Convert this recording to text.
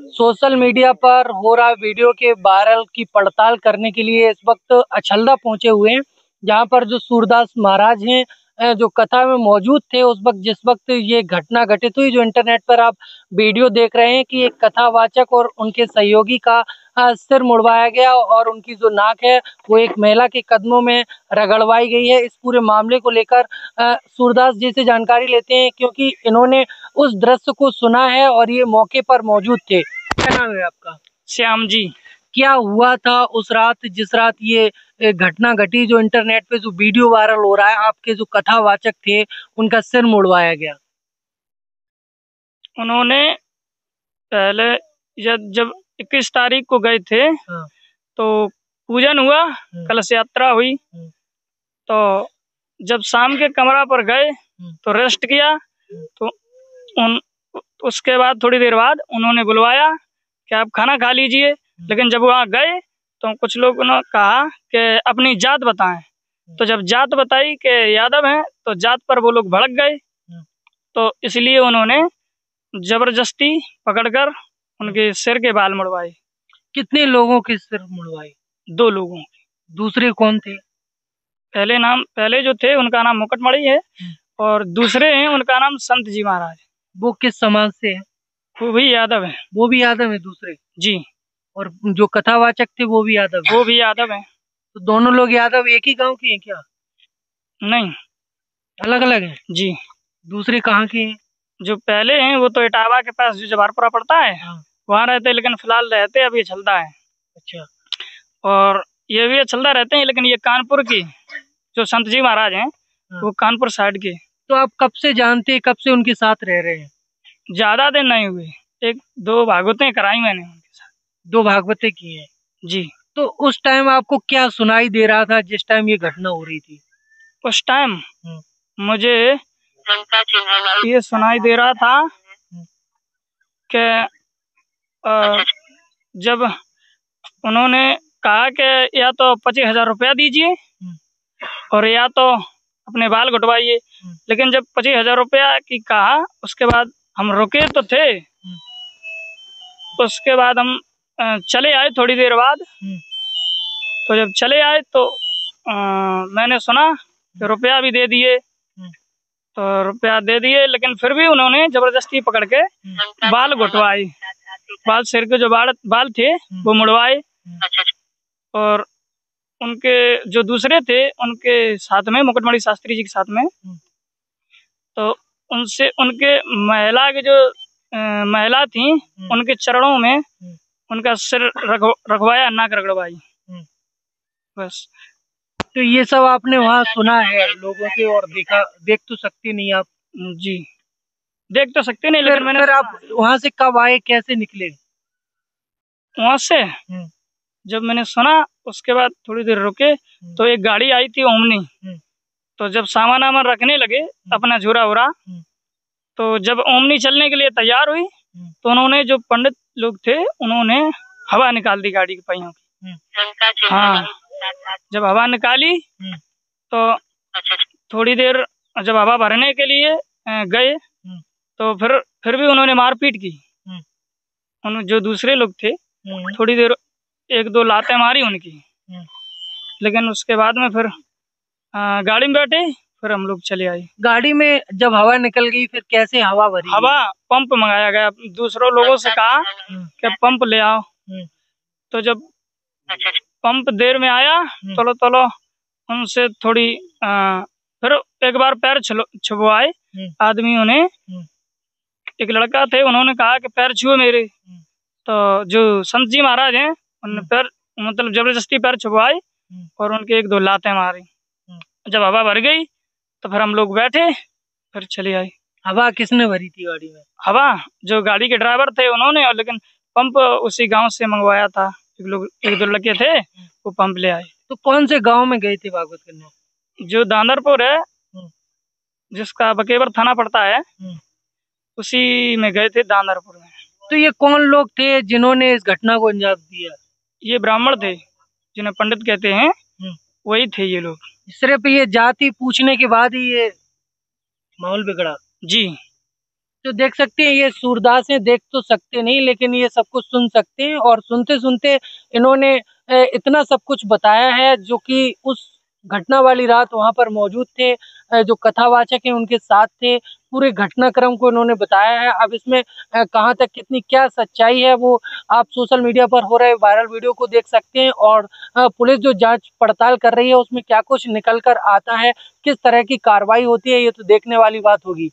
Social media पर हो रहा वीडियो के वायरल की पड़ताल करने के लिए इस वक्त अछलदा पहुंचे हुए हैं, जहां पर जो सूरदास महाराज हैं जो कथा में मौजूद थे उस वक्त, जिस वक्त ये घटना घटित हुई। जो इंटरनेट पर आप वीडियो देख रहे हैं कि एक कथावाचक और उनके सहयोगी का सिर मुड़वाया गया और उनकी जो नाक है वो एक महिला के कदमों में रगड़वाई गई है। इस पूरे मामले को लेकर सूरदास जी से जानकारी लेते हैं, क्योंकि इन्होंने उस दृश्य को सुना है और ये मौके पर मौजूद थे। क्या नाम है आपका? श्याम जी। क्या हुआ था उस रात, जिस रात ये घटना घटी, जो इंटरनेट पे जो वीडियो वायरल हो रहा है? आपके जो कथावाचक थे उनका सिर मुड़वाया गया। उन्होंने पहले जब 21 तारीख को गए थे, हाँ। तो पूजन हुआ, कलश यात्रा हुई। तो जब शाम के कमरा पर गए तो रेस्ट किया, तो उसके बाद थोड़ी देर बाद उन्होंने बुलवाया कि आप खाना खा लीजिए। लेकिन जब वहाँ गए तो कुछ लोगों ने कहा कि अपनी जात बताएं। तो जब जात बताई कि यादव हैं, तो जात पर वो लोग भड़क गए। तो इसलिए उन्होंने जबरदस्ती पकड़कर उनके सिर के बाल मुड़वाए। कितने लोगों के सिर मुड़वाए? 2 लोगों। दूसरे कौन थे? पहले जो थे उनका नाम मुकुटमणि है, और दूसरे हैं उनका नाम संत जी महाराज। वो किस समाज से है? वो भी यादव है। वो भी यादव है दूसरे? जी। और जो कथावाचक थे वो भी यादव है? वो भी यादव है। तो दोनों लोग यादव एक ही गांव के हैं क्या? नहीं, अलग अलग हैं। जी। दूसरे कहाँ के हैं? जो पहले हैं वो तो इटावा के पास जो जवाहरपुरा पड़ता है, हाँ। वहाँ रहते हैं, लेकिन फिलहाल रहते अभी अछलदा है। अच्छा। और ये भी अछलदा रहते हैं, लेकिन ये कानपुर की जो संत जी महाराज हैं, वो कानपुर साइड के। तो आप कब से जानते हैं, कब से उनके साथ रह रहे हैं? ज्यादा दिन नहीं हुए, 1-2 भागवतें कराई मैंने उनके साथ। 2 भागवतें की हैं? जी। तो उस टाइम आपको क्या सुनाई दे रहा था जिस टाइम ये घटना हो रही थी? उस टाइम मुझे ये सुनाई दे रहा था कि जब उन्होंने कहा कि या तो 25,000 रुपया दीजिए और या तो अपने बाल कटवाइए। लेकिन जब 25,000 रुपया की कहा, उसके बाद हम रुके तो थे। उसके बाद हम चले आए थोड़ी देर बाद। तो जब चले आए तो मैंने सुना कि रुपया भी दे दिए। तो रुपया दे दिए, लेकिन फिर भी उन्होंने जबरदस्ती पकड़ के बाल घुटवाए। बाल, सिर के जो बाल थे वो मुड़वाए। और उनके जो दूसरे थे उनके साथ में, मुकुटमणि शास्त्री जी के साथ में, तो उनसे उनके महिला के जो महिला थी, उनके चरणों में उनका सिर रखवाया, नाक रगड़वाई, बस। तो ये सब आपने वहाँ सुना है लोगों के और देखा? देख तो सकते नहीं आप? जी, देख तो सकते नहीं, लेकिन मैंने। फिर आप वहाँ से कब आए, कैसे निकले? वहाँ से जब मैंने सुना, उसके बाद थोड़ी देर रुके तो एक गाड़ी आई थी, ओमनी। तो जब सामान वामान रखने लगे, अपना झूरा उरा, तो जब ओमनी चलने के लिए तैयार हुई, तो उन्होंने, जो पंडित लोग थे, उन्होंने हवा निकाल दी गाड़ी के पहियों की। हाँ, जब हवा निकाली तो थोड़ी देर जब हवा भरने के लिए गए, तो फिर भी उन्होंने मारपीट की। जो दूसरे लोग थे, थोड़ी देर 1-2 लातें मारी उनकी। लेकिन उसके बाद में फिर गाड़ी में बैठे, फिर हम लोग चले आए। गाड़ी में जब हवा निकल गई, फिर कैसे हवा भरी? हवा पंप मंगाया गया, दूसरों लोगों से कहा कि पंप ले आओ। तो जब पंप देर में आया, तलो उनसे थोड़ी फिर एक बार पैर छुपवाए आदमियों ने। एक लड़का थे, उन्होंने कहा कि पैर छुओ मेरे। तो जो संत जी महाराज हैं, उन्होंने पैर, मतलब जबरदस्ती पैर छुपवाए और उनके 1-2 लातें मारी। जब हवा भर गई तो फिर हम लोग बैठे, फिर चले आए। हवा किसने भरी थी गाड़ी में? हवा जो गाड़ी के ड्राइवर थे उन्होंने, और लेकिन पंप उसी गांव से मंगवाया था। 1-2 लड़के थे, वो पंप ले आए। तो कौन से गांव में गए थे भागवत करने? जो दांदरपुर है, जिसका बकेवर थाना पड़ता है, उसी में गए थे, दांदरपुर में। तो ये कौन लोग थे जिन्होंने इस घटना को अंजाम दिया? ये ब्राह्मण थे, जिन्हें पंडित कहते हैं, वही थे ये लोग। सिर्फ ये जाति पूछने के बाद ही ये माहौल बिगड़ा? जी। तो देख सकते हैं ये सूरदास हैं, देख तो सकते नहीं लेकिन ये सब कुछ सुन सकते हैं और सुनते सुनते इन्होंने इतना सब कुछ बताया है जो कि उस घटना वाली रात वहां पर मौजूद थे, जो कथावाचक हैं उनके साथ थे, पूरे घटनाक्रम को इन्होंने बताया है। अब इसमें कहाँ तक कितनी क्या सच्चाई है वो आप सोशल मीडिया पर हो रहे वायरल वीडियो को देख सकते हैं और पुलिस जो जांच पड़ताल कर रही है उसमें क्या कुछ निकल कर आता है, किस तरह की कार्रवाई होती है, ये तो देखने वाली बात होगी।